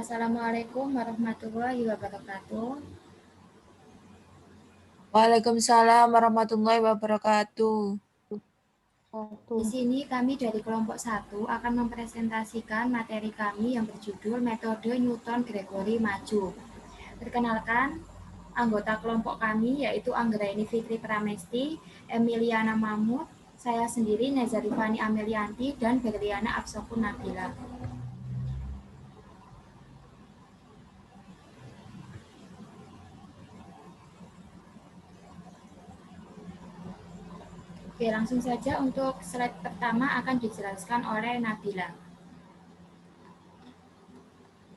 Assalamualaikum warahmatullahi wabarakatuh. Waalaikumsalam warahmatullahi wabarakatuh. Di sini kami dari kelompok 1 akan mempresentasikan materi kami yang berjudul Metode Newton-Gregory Maju. Perkenalkan, anggota kelompok kami yaitu Anggraini Fitri Pramesti, Emiliana Mahmud, saya sendiri Nezarifani Amelianti, dan Berliana Afsokun Nabila. Oke, langsung saja untuk slide pertama akan dijelaskan oleh Nabila.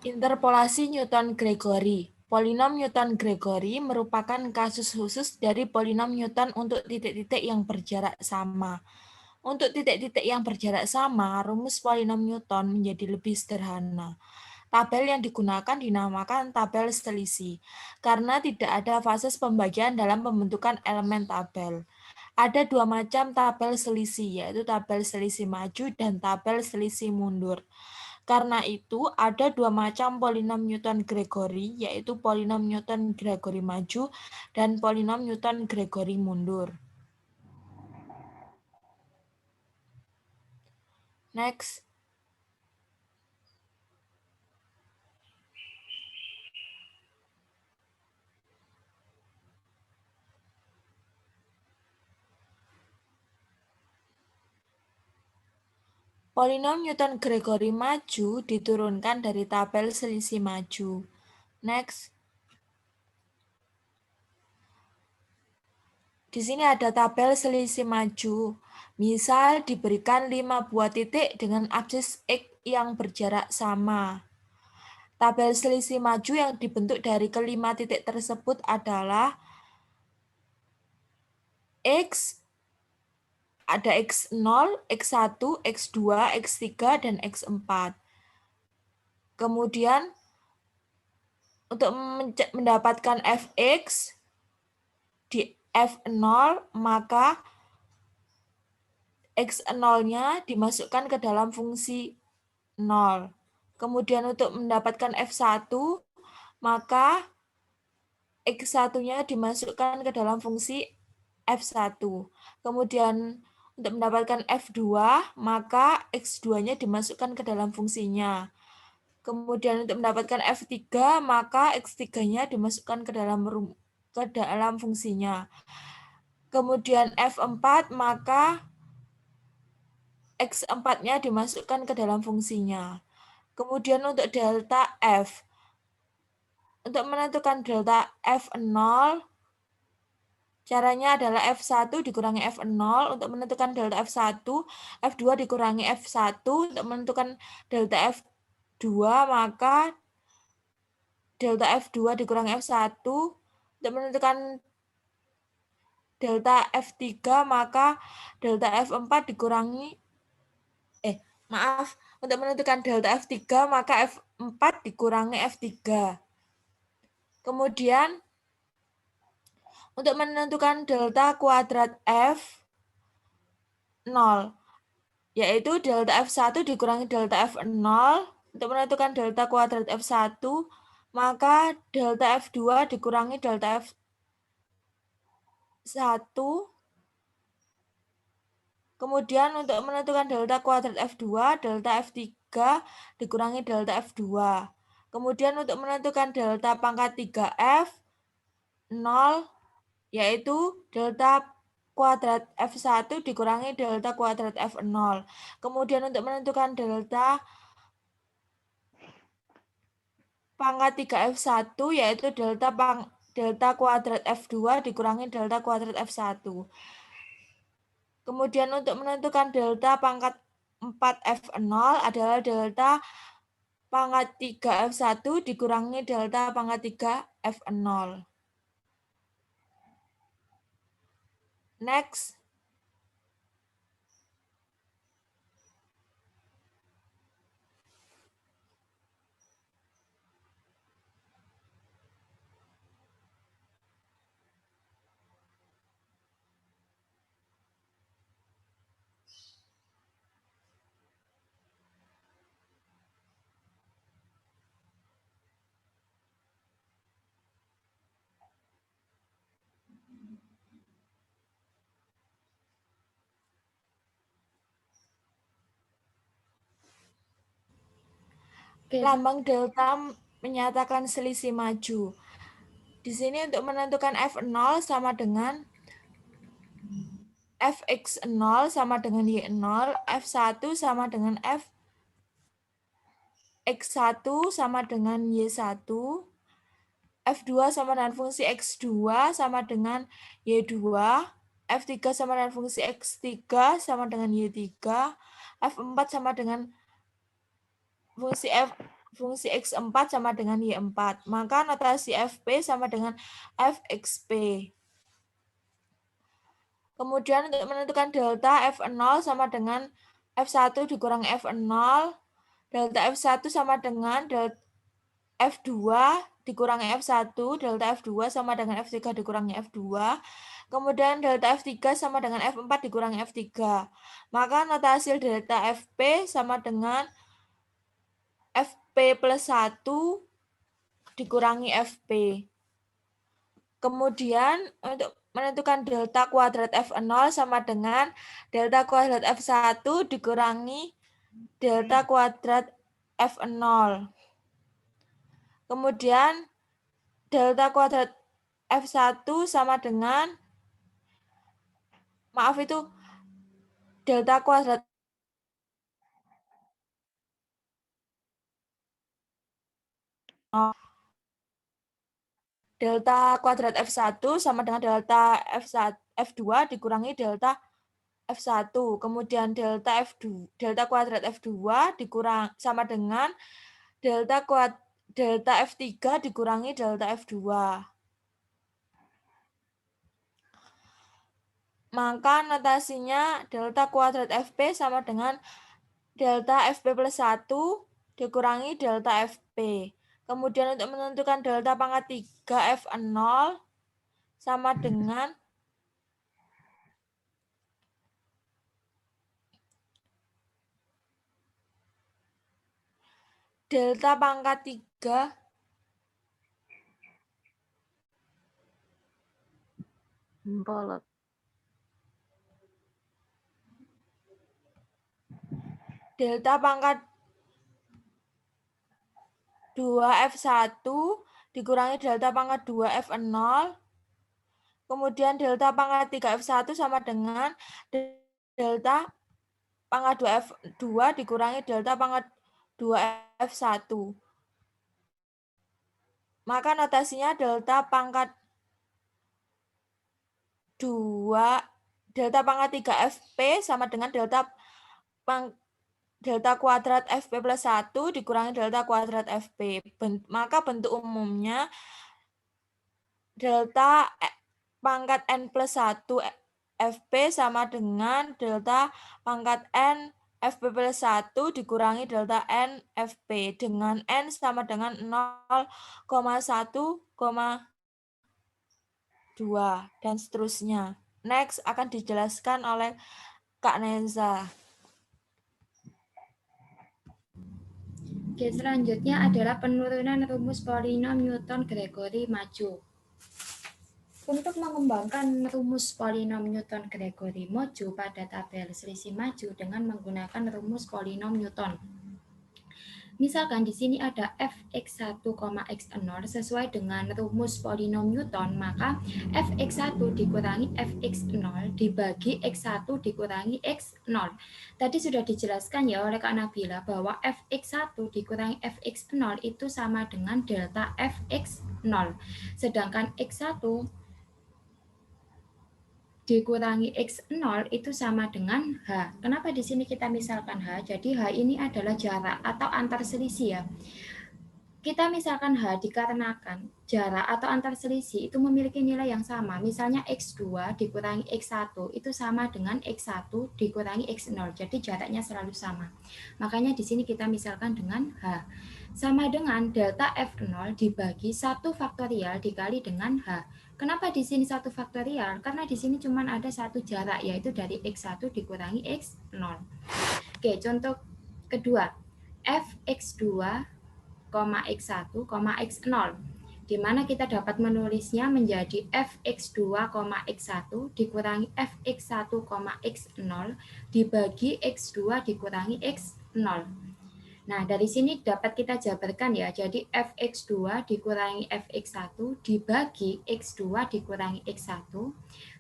Interpolasi Newton-Gregory. Polinom Newton-Gregory merupakan kasus khusus dari polinom Newton untuk titik-titik yang berjarak sama. Untuk titik-titik yang berjarak sama, rumus polinom Newton menjadi lebih sederhana. Tabel yang digunakan dinamakan tabel selisih, karena tidak ada fase pembagian dalam pembentukan elemen tabel. Ada dua macam tabel selisih, yaitu tabel selisih maju dan tabel selisih mundur. Karena itu, ada dua macam polinom Newton-Gregory, yaitu polinom Newton-Gregory maju dan polinom Newton-Gregory mundur. Next. Polinom Newton-Gregory maju diturunkan dari tabel selisih maju. Next. Di sini ada tabel selisih maju. Misal diberikan 5 buah titik dengan aksis X yang berjarak sama. Tabel selisih maju yang dibentuk dari kelima titik tersebut adalah X, ada X0, X1, X2, X3, dan X4. Kemudian, untuk mendapatkan Fx di F0, maka X0-nya dimasukkan ke dalam fungsi 0. Kemudian untuk mendapatkan F1, maka X1-nya dimasukkan ke dalam fungsi F1. Kemudian untuk mendapatkan F2, maka X2-nya dimasukkan ke dalam fungsinya. Kemudian untuk mendapatkan F3, maka X3-nya dimasukkan ke dalam fungsinya. Kemudian F4, maka X4-nya dimasukkan ke dalam fungsinya. Kemudian untuk delta F. Untuk menentukan delta F0, caranya adalah F1 dikurangi F0 untuk menentukan delta F1, F2 dikurangi F1 untuk menentukan delta F2, maka delta F2 dikurangi F1 untuk menentukan delta F3, maka delta F4 dikurangi untuk menentukan delta F3, maka F4 dikurangi F3. Kemudian, untuk menentukan delta kuadrat F0, yaitu delta F1 dikurangi delta F0, untuk menentukan delta kuadrat F1, maka delta F2 dikurangi delta F1. Kemudian untuk menentukan delta kuadrat F2, delta F3 dikurangi delta F2. Kemudian untuk menentukan delta pangkat 3F, 0, yaitu delta kuadrat F1 dikurangi delta kuadrat F0. Kemudian untuk menentukan delta pangkat 3F1, yaitu delta kuadrat F2 dikurangi delta kuadrat F1. Kemudian untuk menentukan delta pangkat 4F0 adalah delta pangkat 3F1 dikurangi delta pangkat 3F0. Next. Lambang delta menyatakan selisih maju. Di sini untuk menentukan F0 sama dengan Fx0 sama dengan Y0, F1 sama dengan Fx1 sama dengan Y1, F2 sama dengan fungsi X2 sama dengan Y2, F3 sama dengan fungsi X3 sama dengan Y3, F4 sama dengan fungsi X4 sama dengan Y4. Maka notasi Fp sama dengan Fxp. Kemudian untuk menentukan delta F0 sama dengan F1 dikurangi F0, delta F1 sama dengan delta F2 dikurangi F1, delta F2 sama dengan F3 dikurangi F2, kemudian delta F3 sama dengan F4 dikurangi F3. Maka notasi delta Fp sama dengan Fp plus 1 dikurangi Fp. Kemudian untuk menentukan delta kuadrat F0 sama dengan delta kuadrat F1 dikurangi delta kuadrat F0. Kemudian delta kuadrat F1 sama dengan, maaf itu delta kuadrat delta kuadrat F1 sama dengan delta F2 dikurangi delta F1. Kemudian delta kuadrat F2 dikurang sama dengan delta F3 dikurangi delta F2. Maka notasinya delta kuadrat Fp sama dengan delta Fp plus 1 dikurangi delta Fp. Kemudian untuk menentukan delta pangkat 3 F0 sama dengan delta pangkat 3 bolot. Delta pangkat 2 F1 dikurangi delta pangkat 2 F0. Kemudian delta pangkat 3 F1 sama dengan delta pangkat 2 F2 dikurangi delta pangkat 2 F1. Maka notasinya delta pangkat 3 Fp sama dengan delta kuadrat Fp plus 1 dikurangi delta kuadrat Fp. Maka bentuk umumnya delta pangkat N plus 1 Fp sama dengan delta pangkat N Fp plus 1 dikurangi delta N Fp dengan N sama dengan 0,1,2 dan seterusnya. Next akan dijelaskan oleh Kak Neza. Oke, selanjutnya adalah penurunan rumus polinom Newton-Gregory maju. Untuk mengembangkan rumus polinom Newton-Gregory maju pada tabel selisih maju dengan menggunakan rumus polinom Newton. Misalkan di sini ada fx1, x0 sesuai dengan rumus polinom Newton, maka fx1 dikurangi fx0 dibagi x1 dikurangi x0. Tadi sudah dijelaskan ya oleh Kak Nabila bahwa fx1 dikurangi fx0 itu sama dengan delta fx0. Sedangkan x1 dikurangi X0 itu sama dengan H. Kenapa di sini kita misalkan H? Jadi H ini adalah jarak atau antar selisih ya. Kita misalkan H dikarenakan jarak atau antar selisih itu memiliki nilai yang sama. Misalnya X2 dikurangi X1 itu sama dengan X1 dikurangi X0. Jadi jaraknya selalu sama. Makanya di sini kita misalkan dengan H. Sama dengan delta F0 dibagi 1 faktorial dikali dengan H. Kenapa di sini 1 faktorial? Karena di sini cuma ada satu jarak, yaitu dari X1 dikurangi X0. Oke, contoh kedua. Fx2, X1, X0. Di mana kita dapat menulisnya menjadi Fx2, X1 dikurangi Fx1, X0 dibagi X2 dikurangi X0. Nah, dari sini dapat kita jabarkan ya. Jadi fx2 dikurangi fx1 dibagi x2 dikurangi x1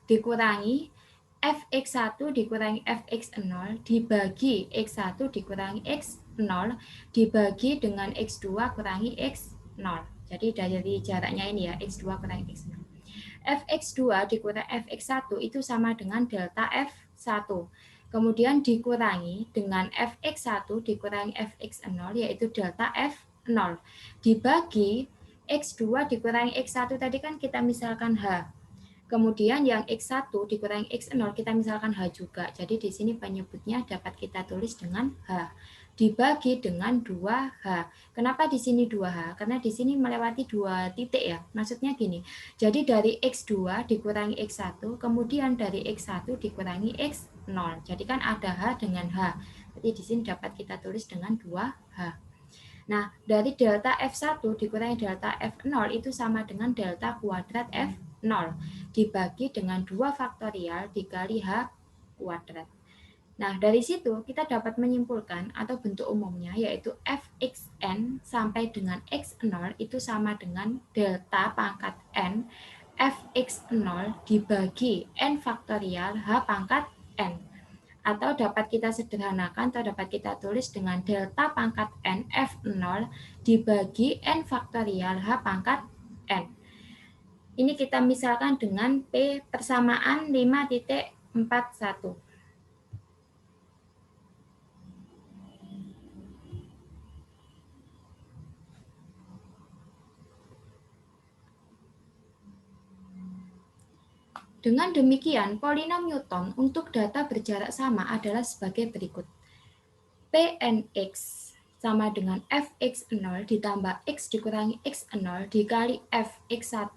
dikurangi fx1 dikurangi fx0 dibagi x1 dikurangi x0 dibagi dengan x2 kurangi x0. Jadi dari jaraknya ini ya, x2 kurangi x0. fx2 dikurangi fx1 itu sama dengan delta f1. Kemudian dikurangi dengan fx1 dikurangi fx0 yaitu delta f0 dibagi x2 dikurangi x1 tadi kan kita misalkan h. Kemudian yang x1 dikurangi x0 kita misalkan h juga. Jadi di sini penyebutnya dapat kita tulis dengan h dibagi dengan 2h. Kenapa di sini 2h? Karena di sini melewati 2 titik ya. Maksudnya gini. Jadi dari x2 dikurangi x1, kemudian dari x1 dikurangi x0. Jadi kan ada h dengan h. Jadi di sini dapat kita tulis dengan 2h. Nah, dari delta F1 dikurangi delta F0 itu sama dengan delta kuadrat F0 dibagi dengan 2 faktorial dikali H kuadrat. Nah, dari situ kita dapat menyimpulkan atau bentuk umumnya yaitu fxn sampai dengan x0 itu sama dengan delta pangkat n fx0 dibagi n faktorial h pangkat n. Atau dapat kita sederhanakan atau dapat kita tulis dengan delta pangkat n f0 dibagi n faktorial h pangkat n. Ini kita misalkan dengan P persamaan 5.41. Dengan demikian, polinom Newton untuk data berjarak sama adalah sebagai berikut. Pnx sama dengan fx0 ditambah x dikurangi x0 dikali fx1,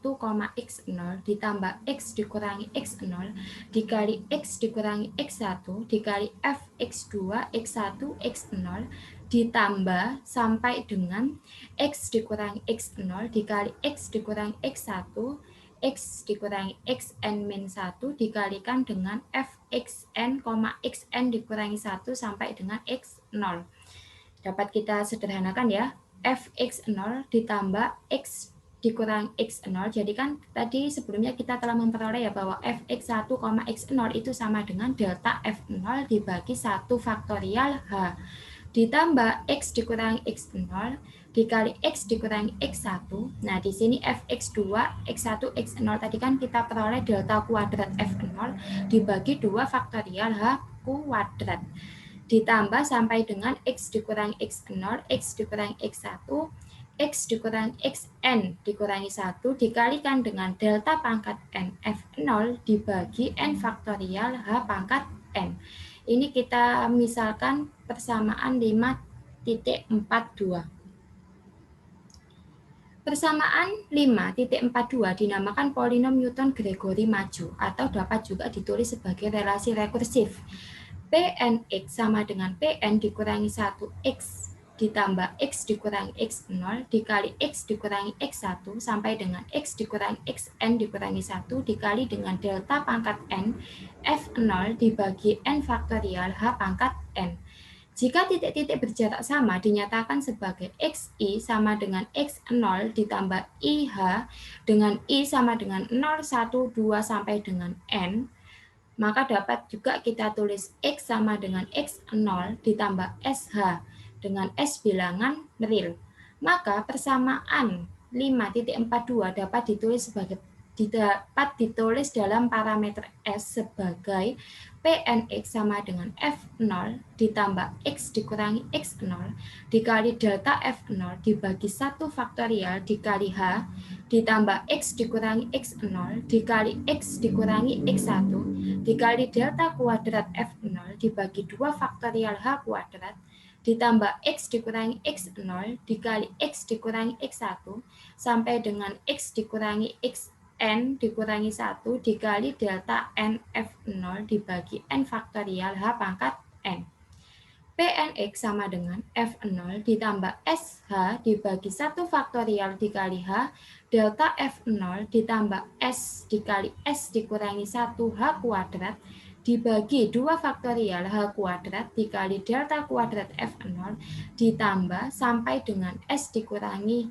x0 ditambah x dikurangi x0 dikali x dikurangi x1 dikali fx2, x1, x0 ditambah sampai dengan x dikurangi x0 dikali x dikurangi x1 x dikurangi xn-1 dikalikan dengan fxn, xn dikurangi 1 sampai dengan x0. Dapat kita sederhanakan ya, fx0 ditambah x dikurangi x0. Jadi kan tadi sebelumnya kita telah memperoleh ya bahwa fx1, x0 itu sama dengan delta f0 dibagi 1 faktorial h ditambah x dikurangi x0 dikali x dikurangi x1. Nah, di sini fx2, x1, x0 tadi kan kita peroleh delta kuadrat f0 dibagi 2 faktorial h kuadrat. Ditambah sampai dengan x dikurangi x0, x dikurangi x1, x dikurangi xn dikurangi 1 dikalikan dengan delta pangkat n f0 dibagi n faktorial h pangkat n. Ini kita misalkan persamaan 5.42. Persamaan 5.42 dinamakan polinom Newton-Gregory maju atau dapat juga ditulis sebagai relasi rekursif. Pnx sama dengan Pn dikurangi 1x ditambah x dikurangi x0 dikali x dikurangi x1 sampai dengan x dikurangi xn dikurangi 1 dikali dengan delta pangkat n f0 dibagi n faktorial h pangkat n. Jika titik-titik berjarak sama dinyatakan sebagai xi sama dengan x0 ditambah ih dengan i sama dengan 0, 1, 2 sampai dengan n, maka dapat juga kita tulis x sama dengan x0 ditambah sh dengan s bilangan real. Maka persamaan 5.42 dapat ditulis dalam parameter S sebagai Pnx sama dengan f0 ditambah x dikurangi x0 dikali delta f0 dibagi 1 faktorial dikali h ditambah x dikurangi x0 dikali x dikurangi x1 dikali delta kuadrat f0 dibagi 2 faktorial h kuadrat ditambah x dikurangi x0 dikali x dikurangi x1 sampai dengan x dikurangi xn dikurangi 1 dikali delta n f0 dibagi n faktorial h pangkat n. Pnx sama dengan f0 ditambah sh dibagi 1 faktorial dikali h delta f0 ditambah s dikali s dikurangi 1 h kuadrat dibagi 2 faktorial H kuadrat dikali delta kuadrat F0 ditambah sampai dengan S dikali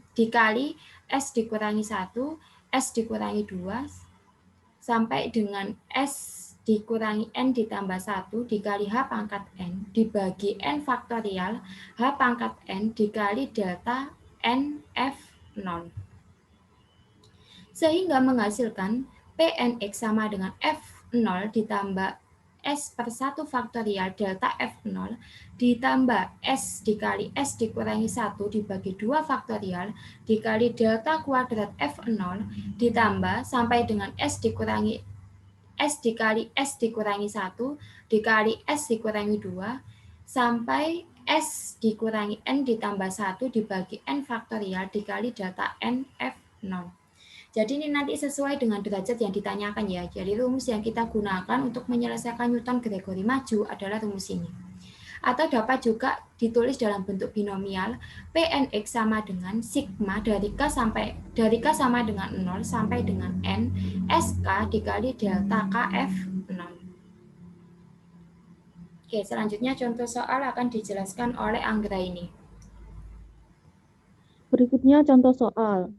S dikurangi 1, S dikurangi 2, sampai dengan S dikurangi N ditambah 1 dikali H pangkat N dibagi N faktorial H pangkat N dikali delta N F0. Sehingga menghasilkan Pnx sama dengan F0 ditambah S per 1 faktorial delta F0 ditambah S dikali S dikurangi 1 dibagi 2 faktorial dikali delta kuadrat F0 ditambah sampai dengan S dikurangi S dikali S dikurangi 1 dikali S dikurangi 2 sampai S dikurangi N ditambah 1 dibagi N faktorial dikali delta N F0. Jadi ini nanti sesuai dengan derajat yang ditanyakan ya. Jadi rumus yang kita gunakan untuk menyelesaikan Newton-Gregory maju adalah rumus ini. Atau dapat juga ditulis dalam bentuk binomial Pnx sama dengan sigma dari K sama dengan 0 sampai dengan N SK dikali delta KF0. Oke, selanjutnya contoh soal akan dijelaskan oleh Anggraini. Berikutnya contoh soal.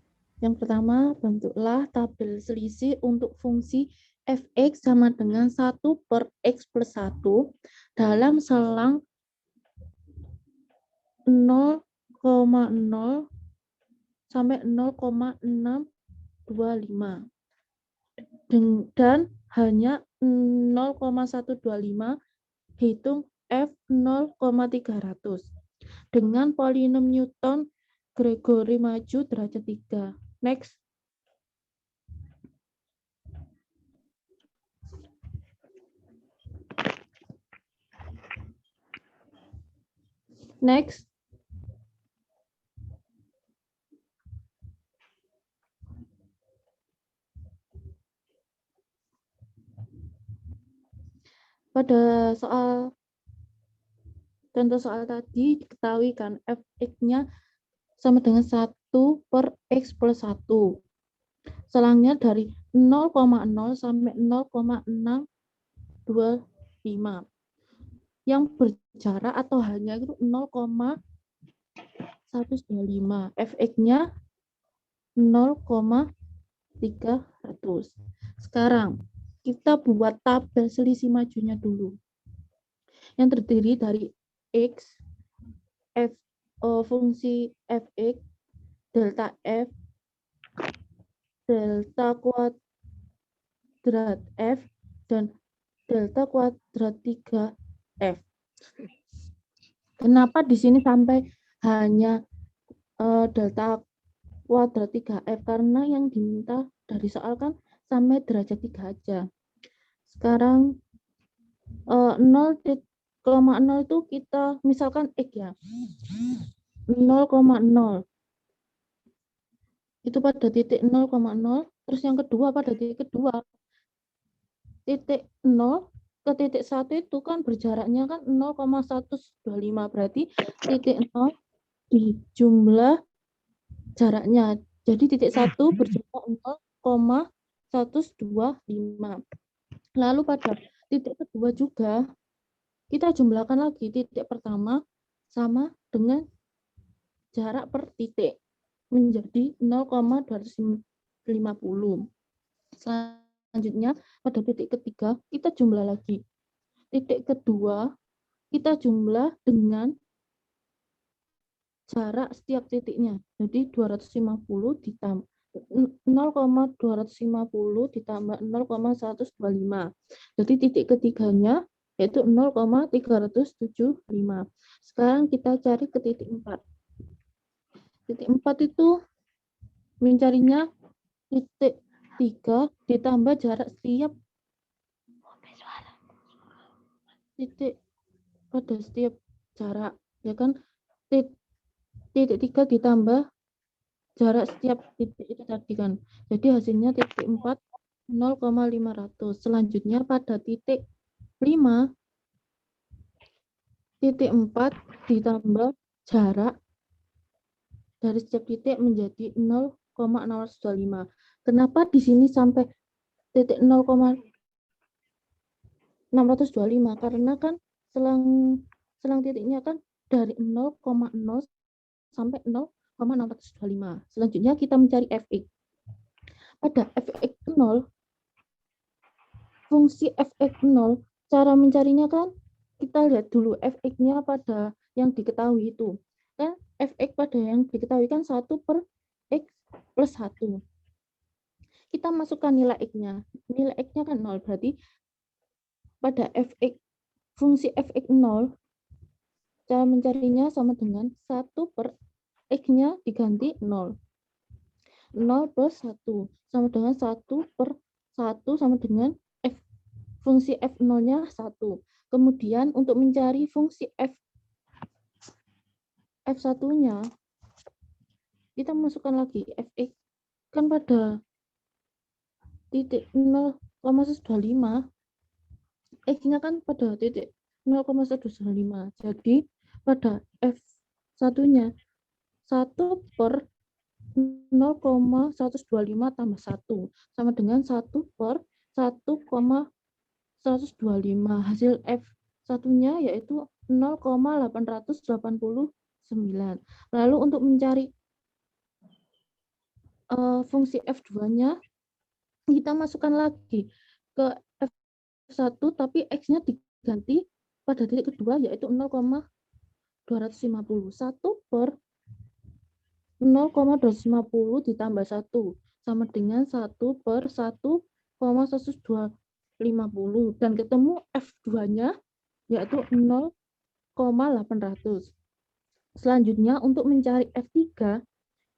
Yang pertama, bentuklah tabel selisih untuk fungsi fx sama dengan 1 per x plus 1 dalam selang 0,0 sampai 0,625 dan hanya 0,125 hitung f 0,300 dengan polinom Newton Gregory maju derajat 3. Next. Next. Pada contoh soal tadi diketahui kan fx-nya sama dengan 1 per x plus 1. Selangnya dari 0,0 sampai 0,625. Yang berjarak atau hanya itu 0,125. Fx-nya 0,300. Sekarang kita buat tabel selisih majunya dulu. Yang terdiri dari x, fungsi fx, delta f, delta kuadrat f, dan delta kuadrat 3f. Kenapa di sini sampai hanya delta kuadrat 3f? Karena yang diminta dari soal kan sampai derajat 3 aja. Sekarang 0,0 itu kita misalkan x ya. 0,0 itu pada titik 0,0, terus yang kedua pada titik kedua. Titik 0 ke titik 1 itu kan berjaraknya kan 0,125, berarti titik 0 dijumlah jaraknya. Jadi titik 1 berjarak 0,125. Lalu pada titik kedua juga kita jumlahkan lagi titik pertama sama dengan jarak per titik menjadi 0,250. Selanjutnya pada titik ketiga kita jumlah lagi. Titik kedua kita jumlah dengan jarak setiap titiknya. Jadi 250 ditambah 0,250 ditambah 0,125. Jadi titik ketiganya yaitu 0,375. Sekarang kita cari ke titik 4. Titik 4 itu mencarinya titik 3 ditambah jarak setiap titik pada setiap jarak, ya kan? Titik 3 ditambah jarak setiap titik itu tadi kan. Jadi hasilnya titik 4 0,500. Selanjutnya pada titik 5 titik 4 ditambah jarak dari setiap titik menjadi 0,625. Kenapa di sini sampai titik 0, 625 karena kan selang titiknya kan dari 0,0 sampai 0,625. Selanjutnya kita mencari fx. Pada fx 0, fungsi fx0, cara mencarinya kan kita lihat dulu fx-nya pada yang diketahui itu. Kan fx pada yang diketahui kan 1 per x plus 1. Kita masukkan nilai x-nya. Nilai x-nya kan 0, berarti pada fx, fungsi fx0, cara mencarinya sama dengan 1 per x-nya diganti 0. 0 plus 1 sama dengan 1 per 1 sama dengan f, fungsi f0-nya 1. Kemudian untuk mencari fungsi f1-nya, kita masukkan lagi fx. Kan pada titik 0,125, x-nya kan pada titik 0,125. Jadi pada f1-nya 1 per 0,125 tambah 1 sama dengan 1 per 1,125. Hasil F1-nya yaitu 0,889. Lalu untuk mencari fungsi F2-nya, kita masukkan lagi ke F1 tapi X-nya diganti pada titik kedua yaitu 0,250. 1 per 0,250 ditambah 1 sama dengan 1 per 1,150 dan ketemu F2-nya yaitu 0,800. Selanjutnya untuk mencari F3,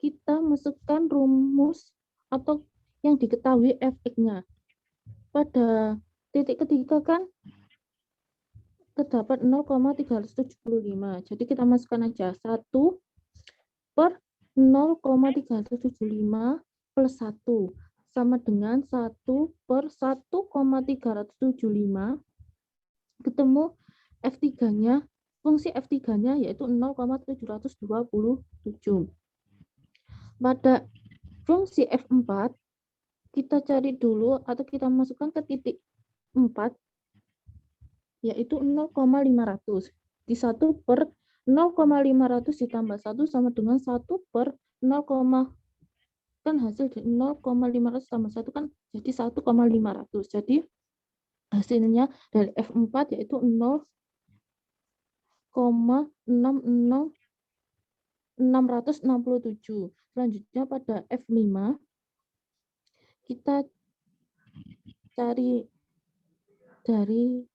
kita masukkan rumus atau yang diketahui Fx-nya. Pada titik ketiga kan terdapat 0,375. Jadi kita masukkan aja 1 per 0,375 plus 1 sama dengan 1 per 1,375. Ketemu F3-nya, fungsi F3-nya yaitu 0,727. Pada fungsi F4, kita cari dulu atau kita masukkan ke titik 4, yaitu 0,500. Di 1 per 0,500 ditambah 1 sama dengan 1 per 0, kan hasil dari 0,500 tambah 1 kan jadi 1,500. Jadi hasilnya dari F4 yaitu 0,667. Selanjutnya pada F5 kita cari dari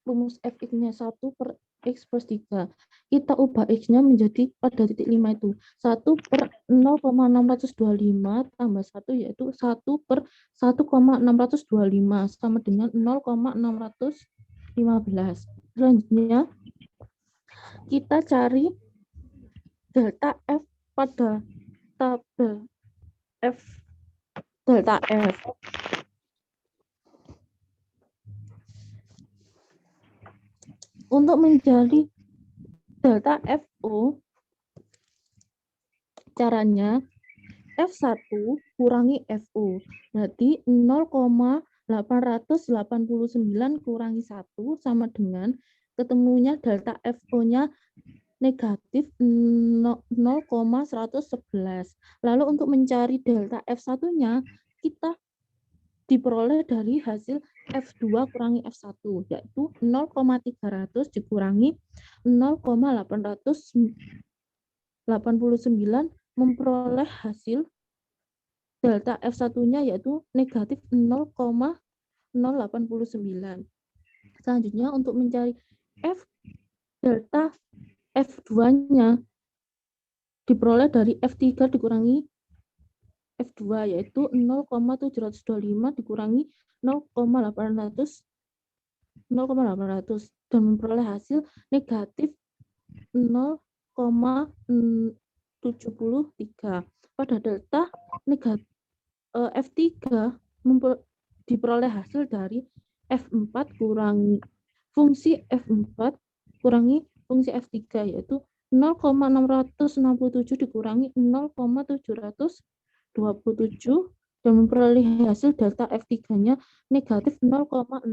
rumus Fx-nya 1 per X plus 3. Kita ubah X-nya menjadi pada titik 5 itu. 1 per 0,625 tambah 1 yaitu 1 per 1,625 sama dengan 0,615. Selanjutnya kita cari delta F pada tabel F delta F. Untuk mencari delta FO, caranya F1 kurangi FO. Berarti 0,889 kurangi 1 sama dengan ketemunya delta FO-nya negatif 0,111. Lalu untuk mencari delta F1-nya, kita diperoleh dari hasil F2 kurangi F1, yaitu 0,300 dikurangi 0,889 memperoleh hasil delta F1-nya yaitu negatif 0,089. Selanjutnya untuk mencari delta F2-nya diperoleh dari F3 dikurangi F2 yaitu 0,725 dikurangi 0,800 dan memperoleh hasil negatif 0,73. Pada delta negatif F3 diperoleh hasil dari F4 kurangi fungsi F4 kurangi fungsi F3 yaitu 0,667 dikurangi 0,727 dan memperoleh hasil delta F3-nya negatif 0,6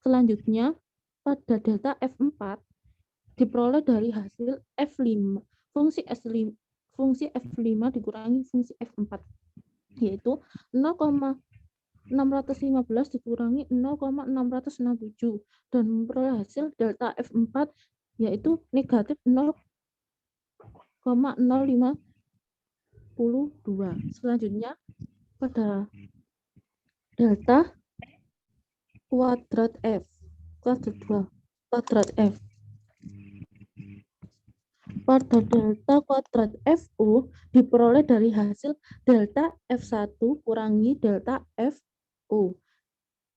Selanjutnya, pada delta F4 diperoleh dari hasil F5, fungsi F5 dikurangi fungsi F4, yaitu 0,615 dikurangi 0,667 dan memperoleh hasil delta F4 yaitu negatif 0,052. Selanjutnya, pada delta kuadrat F, kuadrat F. Pada delta kuadrat FU diperoleh dari hasil delta F1 kurangi delta FU,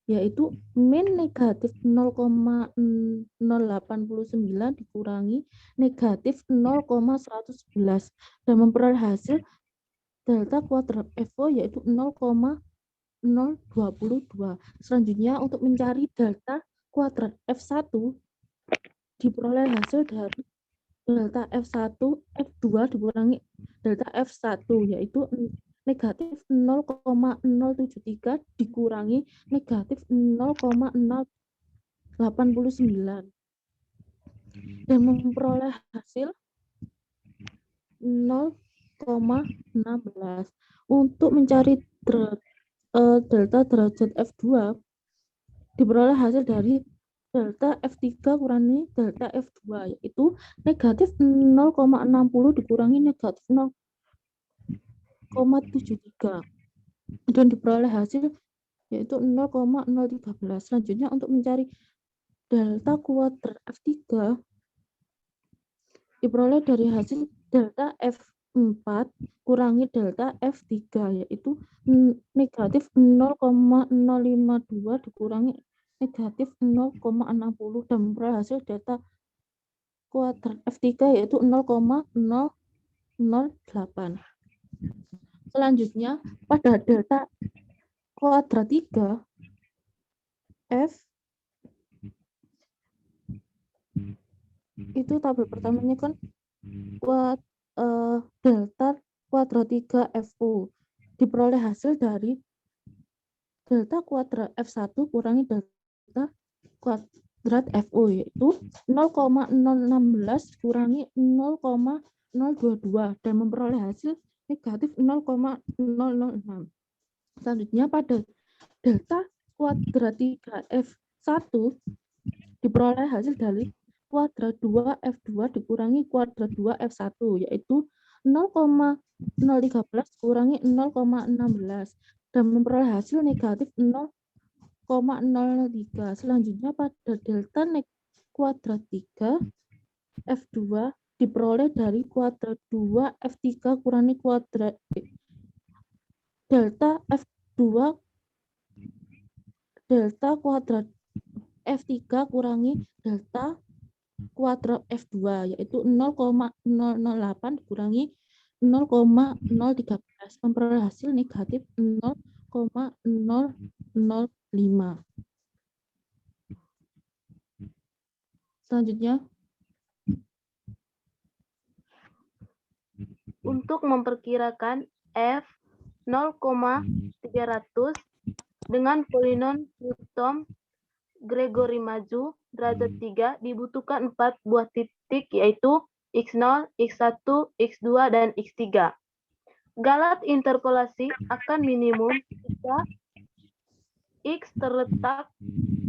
yaitu min negatif 0,089 dikurangi negatif 0,111 dan memperoleh hasil delta kuadrat FO yaitu 0,022. Selanjutnya, untuk mencari delta kuadrat F1 diperoleh hasil dari delta F1 F2 dikurangi delta F1 yaitu negatif 0,073 dikurangi negatif 0,089 dan memperoleh hasil 0,16. Untuk mencari delta derajat F2 diperoleh hasil dari delta F3 kurangi delta F2 yaitu negatif 0,60 dikurangi negatif 0,73 dan diperoleh hasil yaitu 0,013. Selanjutnya, untuk mencari delta kuadrat F3 diperoleh dari hasil delta F4 kurangi delta F3 yaitu negatif 0,052 dikurangi negatif 0,60 dan memperoleh hasil delta kuadrat F3 yaitu 0,008. Selanjutnya, pada delta kuadrat 3 F itu tabel pertamanya kan delta kuadrat 3 FU diperoleh hasil dari delta kuadrat F1 kurangi delta kuadrat FU yaitu 0,016 kurangi 0,022 dan memperoleh hasil negatif 0,006. Selanjutnya, pada delta kuadrat 3 F1 diperoleh hasil dari kuadrat 2 F2 dikurangi kuadrat 2 F1 yaitu 0,013 kurangi 0,16 dan memperoleh hasil negatif 0,03. Selanjutnya, pada delta kuadrat 3 F2 diperoleh dari kuadrat 2 F3 kurangi kuadrat delta F2 delta kuadrat F3 kurangi delta kuadrat F2 yaitu 0,008 dikurangi 0,013 memperoleh hasil negatif 0,005. Selanjutnya, untuk memperkirakan F 0,300 dengan polinom Newton Gregory maju derajat 3 dibutuhkan 4 buah titik yaitu X0, X1, X2, dan X3. Galat interpolasi akan minimum jika X terletak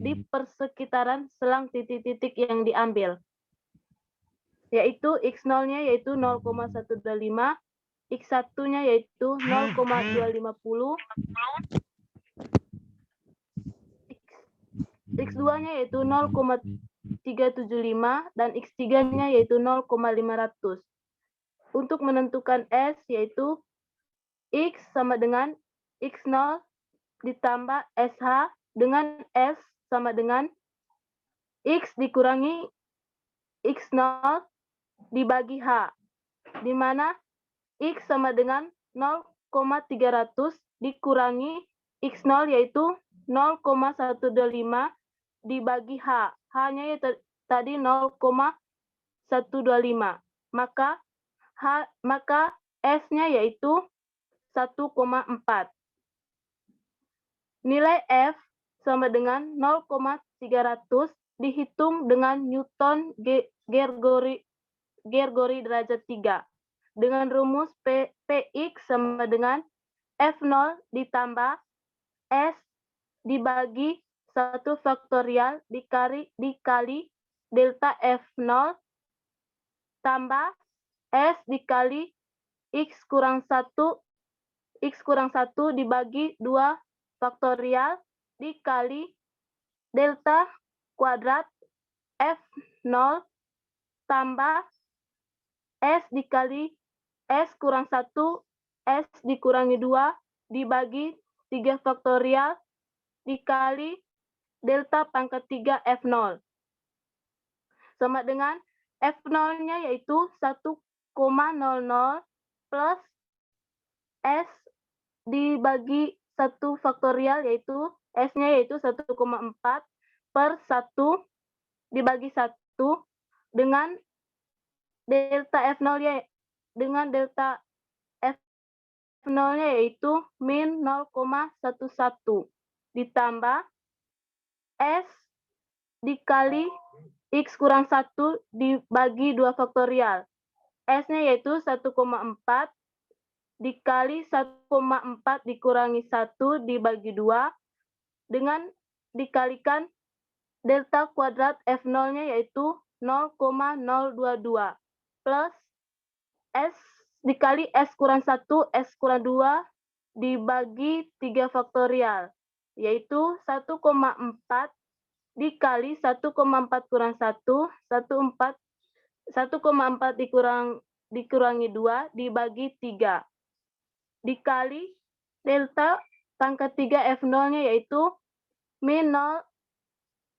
di persekitaran selang titik-titik yang diambil, yaitu X0-nya yaitu 0,125, X1-nya yaitu 0,250, X2-nya yaitu 0,375, dan X3-nya yaitu 0,500. Untuk menentukan S yaitu X sama dengan X0 ditambah SH dengan S sama dengan X dikurangi X0 dibagi H, di mana X sama dengan 0,300 dikurangi X0 yaitu 0,125 dibagi H. H-nya tadi 0,125. Maka S-nya yaitu 1,4. Nilai F sama dengan 0,300 dihitung dengan Newton Gregory derajat 3. Dengan rumus Px sama dengan F0 ditambah S dibagi 1 faktorial dikali delta F0 tambah S dikali X kurang 1 dibagi 2 faktorial dikali delta kuadrat F0 tambah S dikali S kurang 1, S dikurangi 2, dibagi 3 faktorial, dikali delta pangkat 3 F0. Sama dengan F0-nya yaitu 1,00 plus S dibagi 1 faktorial yaitu S-nya yaitu 1,4 per 1 dibagi 1 dengan delta F0-nya yaitu min 0,11 ditambah S dikali X kurang 1 dibagi 2 faktorial. S-nya yaitu 1,4 dikali 1,4 dikurangi 1 dibagi 2 dengan dikalikan delta kuadrat F0-nya yaitu 0,022 plus S dikali S kurang 1, S kurang 2 dibagi 3 faktorial, yaitu 1,4 dikali 1,4 kurang 1, 1,4 dikurangi 2 dibagi 3. Dikali delta pangkat 3 F0-nya yaitu min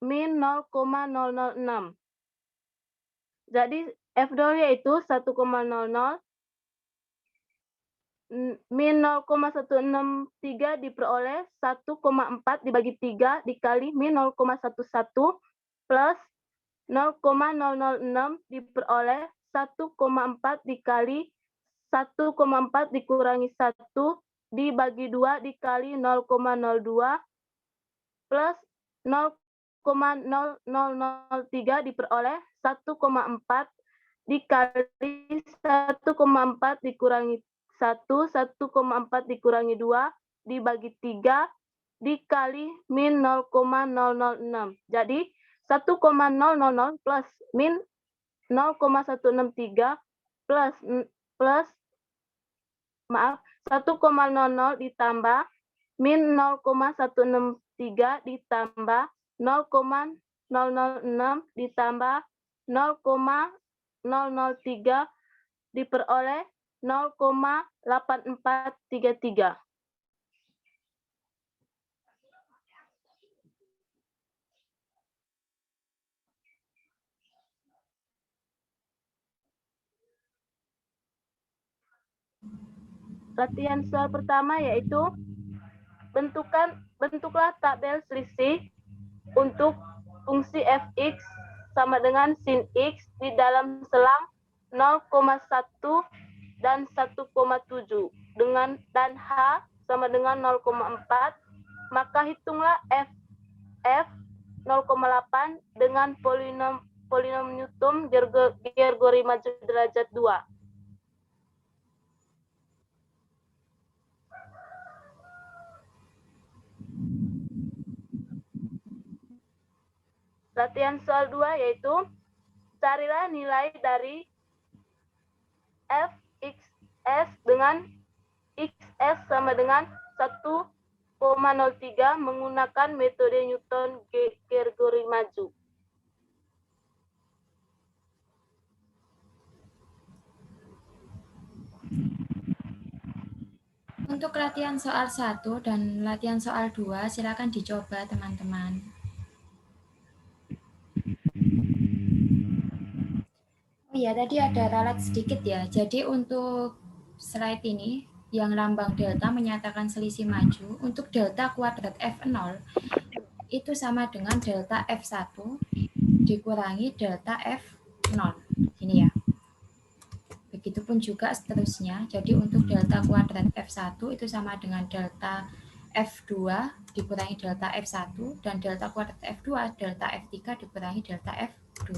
0,006. Jadi F0 yaitu 1,00 min 0,163 diperoleh 1,4 dibagi 3 dikali min 0,11 plus 0,006 diperoleh 1,4 dikali 1,4 dikurangi 1 dibagi 2 dikali 0,02 plus 0,0003 diperoleh 1,4 dikali 1,4 dikurangi 1, 1,4 dikurangi 2 dibagi 3 dikali min 0,006. Jadi 1,000 plus min 0,163 plus 1,00 ditambah min 0,163 ditambah 0,006 ditambah 0,003 diperoleh 0,8433. Latihan soal pertama yaitu bentuklah tabel selisih untuk fungsi fx sama dengan sin x di dalam selang 0,1 dan 1,7 dan h sama dengan 0,4, maka hitunglah f 0,8 dengan polinom Newton Gregory maju derajat 2. Latihan soal 2 yaitu carilah nilai dari fxs dengan xs sama dengan 1,03 menggunakan metode Newton Gregory maju. Untuk latihan soal 1 dan latihan soal 2 silakan dicoba teman-teman. Oh ya, tadi ada ralat sedikit ya. Jadi untuk slide ini yang lambang delta menyatakan selisih maju, untuk delta kuadrat F0 itu sama dengan delta F1 dikurangi delta F0. Ini ya. Begitupun juga seterusnya. Jadi untuk delta kuadrat F1 itu sama dengan delta F2 dikurangi delta F1 dan delta kuadrat F2 delta F3 dikurangi delta F2.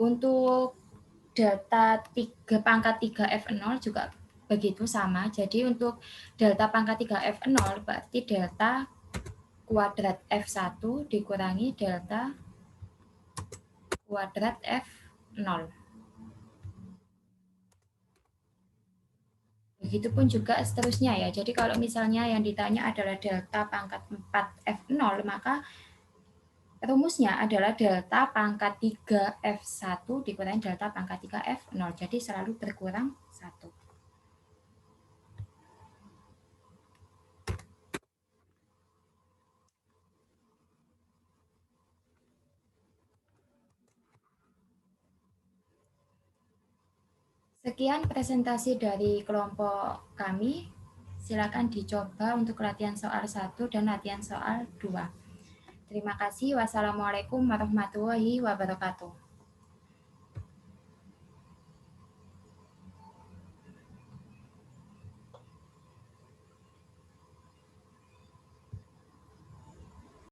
Untuk delta 3 pangkat 3 F0 juga begitu sama. Jadi untuk delta pangkat 3 F0 berarti delta kuadrat F1 dikurangi delta kuadrat F0. Begitupun juga seterusnya ya. Jadi kalau misalnya yang ditanya adalah delta pangkat 4 F0, maka rumusnya adalah delta pangkat 3 F1 dikurangi delta pangkat 3 F0. Jadi selalu berkurang 1. Sekian presentasi dari kelompok kami. Silakan dicoba untuk latihan soal 1 dan latihan soal 2. Terima kasih. Wassalamualaikum warahmatullahi wabarakatuh.